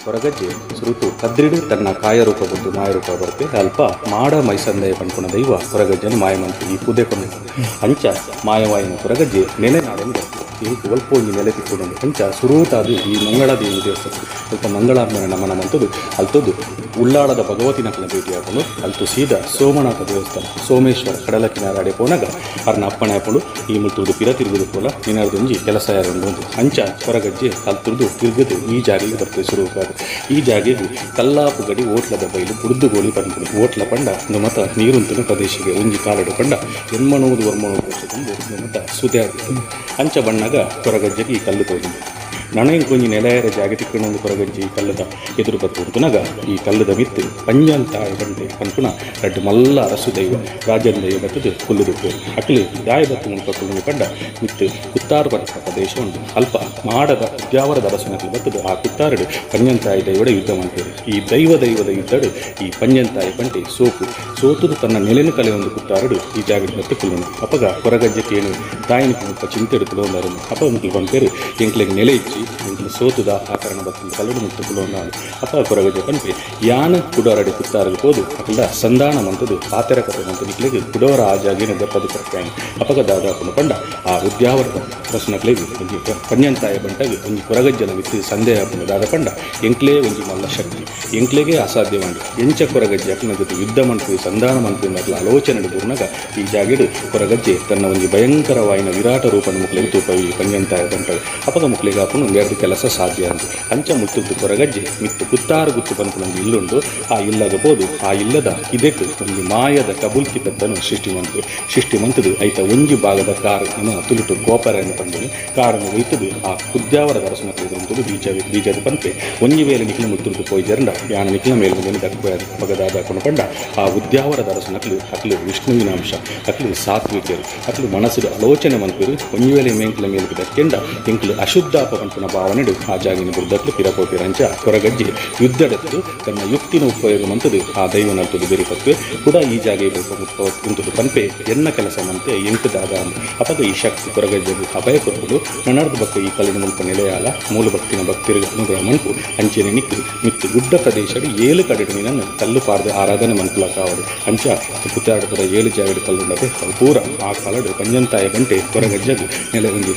ಹೊರಗಜ್ಜೆ ಸುರುತು ಕದ್ರಿಡು ತನ್ನ ಕಾಯರೂಪ ಬಂದು ಮಾಯರೂಪ ಬರ್ತೆ ಅಲ್ಪ ಮಾಡ ಮೈಸಂದಯ ಪಂಪುನ ದೈವ ಹೊರಗಜ್ಜನ ಮಾಯಮಂತು ಈ ಪೂದೆ ಕೊನೆ ಅಂಚ ಮಾಯವಾಯಿನ ಹೊರಗಜ್ಜೆ ನೆನೆ ನಾಡನ್ನು ಬರ್ತದೆ ಇದಕ್ಕೆ ಒಲ್ಪ ಒಂದು ನೆಲೆ ತಿಕ್ಕೊಂಡು ಅಂಚ ಸುರೂತಾದು ಈ ಮಂಗಳಾದೇವಿ ದೇವಸ್ಥಾನ ಸ್ವಲ್ಪ ಮಂಗಳಾತ್ಮನ ನಮನ ಮಂತದ್ದು ಅಲ್ತದ್ದು ಉಳ್ಳಾಳದ ಭಗವತಿನಕನ ಭೇಟಿಯಾಕೊಂಡು ಅಲ್ತು ಸೀದಾ ಸೋಮನಾಥ ದೇವಸ್ಥಾನ ಸೋಮೇಶ್ವರ ಕಡಲ ಕಿನಾರಾಡೆ ಪೋನಾಗ ಅವ್ರನ್ನ ಅಪ್ಪಣೆ ಹಾಕೊಂಡು ಈ ಮುತ್ತುದು ಪಿರ ತಿರುಗುದು ಪೋಲ ನಿನ್ನರ್ದೊಂಜಿ ಕೆಲಸ ಯಾರೊಂದು ಅಂಚ ಹೊರಗಜ್ಜೆ ಕಲ್ತುರ್ದು ತಿರುಗದು ಈ ಜಾಗೆಗೆ ಬರ್ತದೆ ಶುರುವಾದ ಈ ಜಾಗೆಗೆ ಕಲ್ಲಾಪು ಗಡಿ ಓಟ್ಲದ ಬೈಲು ಬುಡ್ದುಗೋಳಿ ಪಂಪುಡು ಓಟ್ಲ ಪಂಡ ಒಂದು ಮತ ನೀರುಂತಿನ ಪ್ರದೇಶಕ್ಕೆ ಒಂಜಿ ಕಾಲಡು ಪಂಡ ಎನ್ಮಣುವುದು ವರ್ಮಣುವುದು ವರ್ಷದಿಂದ ಮತ ಸುದೆ ಆಗುತ್ತೆ ಅಂಚ ಬಣ್ಣಗ ಹೊರಗಜ್ಜೆಗೆ ಈ ಕಲ್ಲು ತೋರಿದೆ ನನಗೆ ಕೊಂಚ ನೆಲೆಯರ ಜಾಗ ತಿಕ್ಕೊಂಡು ಹೊರಗಜ್ಜಿ ಈ ಕಲ್ಲದ ಎದುರು ಬತ್ತು ಉಂಟುನಾಗ ಈ ಕಲ್ಲದ ಮಿತ್ತು ಪಂಜಂತಾಯ ಗಂಟೆ ಪನ್ಪುನ ರಡ್ಡು ಮಲ್ಲ ಅರಸು ದೈವ ರಾಜನ ದೈವ ಬತ್ತದು ಕುಲ್ಲುದುಪ್ಪು ಅಕ್ಲು ದಾಯ ಬತ್ತು ಮುನ್ಪಟ್ಟು ಕಂಡ ಮಿತ್ತು ಕುತ್ತಾರು ಪರ್ವತ ಪ್ರದೇಶ ಉಂಟು ಅಲ್ಪ ಮಾಡದ ಉದ್ಯಾವರದ ಅರಸನಕ್ಕೆ ಬತ್ತದು ಆ ಕುತ್ತಾರಡು ಪಂಜಂತಾಯ ದೈವಡ ಯುದ್ಧ ಮಾಡ್ತಾರೆ ಈ ದೈವದ ಯುದ್ಧಡು ಈ ಪಂಜಂತಾಯ ಪಂಟೆ ಸೋತುದು ತನ್ನ ನೆಲೆನ ಕಲೆ ಒಂದು ಕುತ್ತಾರಡು ಈ ಜಾಗದ ಬತ್ತು ಕುಲ್ಲುನು ಅಪಗ ಹೊರಗಜ್ಜಕ್ಕೆ ಏನು ತಾಯಿನ ಮುಪ್ಪ ಚಿಂತೆ ಎಡುತ್ತಲೋ ಅಂದರು ಅಪ್ಪ ಮುಕ್ಳು ಬಂಪೇರು ಎಂಕ್ಲೆಗೆ ನೆಲೆ ಇಚ್ಚಿ ಎಂಕ್ಲು ಸೋತುದ ಆ ಕಾರಣ ಬರ್ತದೆ ಕಲ್ಲಡು ಮುಟ್ಟುಕುಲು ನಾನು ಅಪ್ಪ ಹೊರಗಜ್ಜೆ ಪಂಪೆ ಯಾನ ಕುಡೋರಡೆ ಕುತ್ತಾರಲು ಹೋದು ಅಕಲ್ದ ಸಂಧಾನ ಮಂತದು ಪಾತೆರ ಕಥೆ ಮಂತು ನಿಕ್ಲೆಗೆ ಕುಡೋರ ಆ ಜಾಗಿನ ದಪ್ಪದು ಕರ್ಕಾಯಿ ಅಪಗ ದಾದಾಪುನ ಪಂಡ ಆ ಉದ್ಯಾವರದ ಪ್ರಶ್ನಕ್ಲೆಗೆ ಒಂಜಿ ಪಂಜಂತಾಯ ಬಂಟಾಗಿ ಒಂಜಿ ಹೊರಗಜ್ಜನ ವಿತ್ತು ಸಂದೇಹ ಪುನ ದಾದ ಪಂಡ ಎಂಕ್ಲೇ ಒಂಜಿ ಮಲ್ಲ ಶಕ್ತಿ ಎಂಕ್ಲೆಗೆ ಅಸಾಧ್ಯ ಮಾಡಿ ಎಂಚ ಹೊರಗಜ್ಜೆ ಅಕ್ಕನ ಜೊತೆ ಯುದ್ಧ ಮಂತ್ರಿ ಸಂಧಾನ ಮಂತ್ರಿ ಅನ್ನೋದು ಆಲೋಚನೆ ಬೂರ್ನಾಗ ಈ ಜಾಗಿಡು ಹೊರಗಜ್ಜೆ ತನ್ನ ಒಂದು ಭಯಂಕರವಾಯಿನ ವಿರಾಟ ರೂಪನ ಮುಕ್ಳಿಗೆ ತೂಪವಿ ಪಂಜಂತಾಯ ಬಂಟಾಗ ಅಪಗ ಮುಕ್ಳಿಗೆ ಹಾಕೊಂಡು ಒಂದೆರಡು ಕೆಲಸ ಸಾಧ್ಯ ಅಂತ ಅಂಚ ಮುತ್ತುದ್ದು ಹೊರಗಜ್ಜೆ ಮಿತ್ತು ಕುತ್ತಾರು ಗುತ್ತು ಬಂತು ನಮಗೆ ಇಲ್ಲುಂಡು ಆ ಇಲ್ಲದ ಬೋದು ಆ ಇಲ್ಲದ ಇದಕ್ಕೆ ಒಂದು ಮಾಯದ ಕಬುಲ್ಕಿ ಪದ್ದನು ಸೃಷ್ಟಿ ಮಂತದು ಐತ ಒಂಜಿ ಭಾಗದ ಕಾರು ತುಳುಟು ಗೋಪರನ್ನು ಪಂಡಿನಿ ಕಾರನ್ನು ಒಯ್ತದು ಆ ಕುದ್ಯಾವರ ದರ್ಶನ ಕೈದುಂಟು ಬೀಜದ ಪಂಪೆ ಒಂಜಿ ವೇಳೆ ನಿಖಿಲ ಮುತ್ತುರ್ದು ಪೋಯ್ ಜರಂಡ ಯಾನ ನಿಖಿಲ ಮೇಲೆ ದಕ್ಕೋಯದ ಪಗದಾದ ಪಂಡ ಆ ಉದ್ಯಾವರ ದರ್ಶನಕ್ಲು ಅಕ್ಲು ವಿಷ್ಣುವಿನ ಅಂಶ ಅಕ್ಲು ಸಾತ್ವಿಕರು ಅಕ್ಲು ಮನಸ್ಸು ಆಲೋಚನೆ ಮಂತ್ರು ಒಂಜಿ ವೇಳೆ ಮೇಂಕ್ಲ ಮೇಲೆ ದಕ್ಕೆಂಡ ಎಂಕ್ಲು ಅಶುದ್ಧಾಪ ಪಂಪನ ಭಾವನೆಡು ಆ ಜಾಗಿನ ಬುರ್ದಕ್ಲು ಪಿರಕೋಪಿರಂಚ ಹೊರಗಜ್ಜೆ ಯುದ್ಧಡೆತ್ತು ತನ್ನ ಯುಕ್ತಿನ ಉಪಯೋಗ ಮಂತದು ಆ ದೈವ ನಲ್ತದು ಬೆರಿಪತ್ತು ಕೂಡ ಈ ಜಾಗೆ ಕುಂತದು ಪಂಪೆ ಎನ್ನ ಕೆಲಸ ಮಂತೆ ಎಂಕದಾದ ಅಪಗ ಈ ಶಕ್ತಿ ಹೊರಗಜ್ಜೆದು ಅಭಯ ಕೊರಪಡು ನನ್ನರ್ದು ಬಕ್ಕ ಈ ಕಲ್ಲಿನ ಮುಲ್ಪ ನೆಲೆಯಾಲ ಮೂಲ ಭಕ್ತಿನ ಭಕ್ತಿರ್ಗ ಅನುಗ್ರಹ ಮನ್ಪು ಅಂಚೆನೆ ನಿಕ್ಕು ಮಿತ್ತು ಗುಡ್ಡ ಪ್ರದೇಶಡು 7 ಕಡೆಡು ನೀನನ್ನು ಕಲ್ಲು ಪಾರ್ದು ಆರಾಧನೆ ಮನ್ಪುಲ ಕಾವಡು ಅಂಚ ಕುತ್ತಾಡಪುರ 7 ಜಾಗಡು ಕಲ್ಲುಂಡದೆ ಅವು ಪೂರ ಆ ಕಲಡು ಪಂಜಂತಾಯ ಗಂಟೆ ಹೊರಗಜ್ಜೆದು ನೆಲೆ ಒಂದು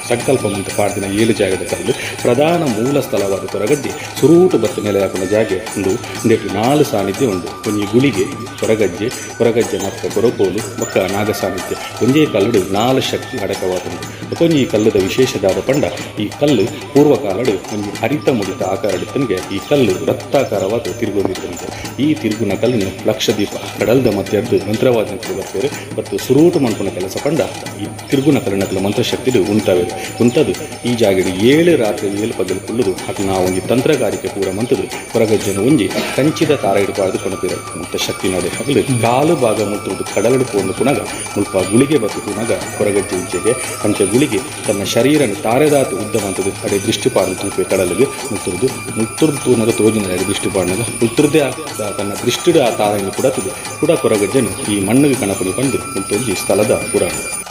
ಸಂಕಲ್ಪ ಮಂತ ಪಾಡ್ದಿನ 7 ಜಾಗದ ಕಲ್ಲು ಪ್ರಧಾನ ಮೂಲ ಸ್ಥಳವಾದ ಹೊರಗಜ್ಜೆ ಸುರೂಟು ಬತ್ತು ನೆಲೆಯಾಕೊಂಡ ಜಾಗೆ ಒಂದು ಇಂದೆಟ್ಟು 4 ಸಾನ್ನಿಧ್ಯ ಉಂಡು ಒಂಜಿ ಗುಳಿಗೆ ಹೊರಗಜ್ಜೆ ನರ್ಕ ಗೊರಕೋಲು ಬೊಕ್ಕ ನಾಗ ಸಾನ್ನಿಧ್ಯ ಒಂದೇ ಕಲ್ಲಡು 4 ಶಕ್ತಿ ಅಡಕವಾದಂದು ಒಂಜಿ ಈ ಕಲ್ಲದ ವಿಶೇಷದಾದ ಪಂಡ ಈ ಕಲ್ಲು ಪೂರ್ವಕಾಲಡು ಒಂಜಿ ಹರಿತ ಮುಡಿತ ಆಕಾರಡಿತನಿಗೆ ಈ ಕಲ್ಲು ವೃತ್ತಾಕಾರವಾದ ತಿರುಗೋದಿದ್ದಂತೆ ಈ ತಿರುಗುನ ಕಲ್ಲಿನ ಲಕ್ಷದೀಪ ಕಡಲ್ದ ಮಧ್ಯದ್ದು ಮಂತ್ರವಾದ ಬರ್ತೇವೆ ಮತ್ತು ಸುರೂಟು ಮನ್ಪುನ ಕೆಲಸ ಪಂಡ ಈ ತಿರುಗುನ ಕಲ್ಲಿನ ಮಂತ್ರಶಕ್ತಿದು ಉಂಟದು ಈ ಜಾಗಡಿ 7 ರಾತ್ರಿ 7 ಪಗಲು ಕುಲ್ಲುದು ಅದು ನಾವು ಒಂಜಿ ತಂತ್ರಗಾರಿಕೆ ಪೂರ ಮಂತದು ಹೊರಗಜ್ಜನ ಒಂಜಿ ಕಂಚಿದ ತಾರ ಹಿಡ್ಬಾರ್ದು ಕೊಣತಿರ ಮತ್ತು ಶಕ್ತಿ ನಡೆ ಹಗಲು ಕಾಲು ಭಾಗ ಮುತ್ತುದು ಕಡಲಡು ಪೋಂದು ಪುನಗ ಮುಲ್ಪ ಗುಳಿಗೆ ಬತ್ತು ಪುನಗ ಹೊರಗಜ್ಜೆ ಇಂಚೆಗೆ ಅಂಚ ಗುಳಿಗೆ ತನ್ನ ಶರೀರನ ತಾರೆದಾತು ಉದ್ದ ಮಂತದು ಅಡೆ ದೃಷ್ಟಿಪಾಡು ತೂಪೆ ಕಡಲಿಗೆ ಮುತ್ತುರ್ದು ತೂನಗ ತೋಜಿನ ದೃಷ್ಟಿಪಾಡಿನಾಗ ಮುತ್ತುರ್ದೇ ತನ್ನ ದೃಷ್ಟಿಡು ಆ ತಾರೆಯನ್ನು ಕೂಡ ಹೊರಗಜ್ಜನು ಈ ಮಣ್ಣಿಗೆ ಕಣಪಡಿ ಬಂದು ಮುತ್ತೊಂಜಿ ಸ್ಥಳದ ಪುರಾಣ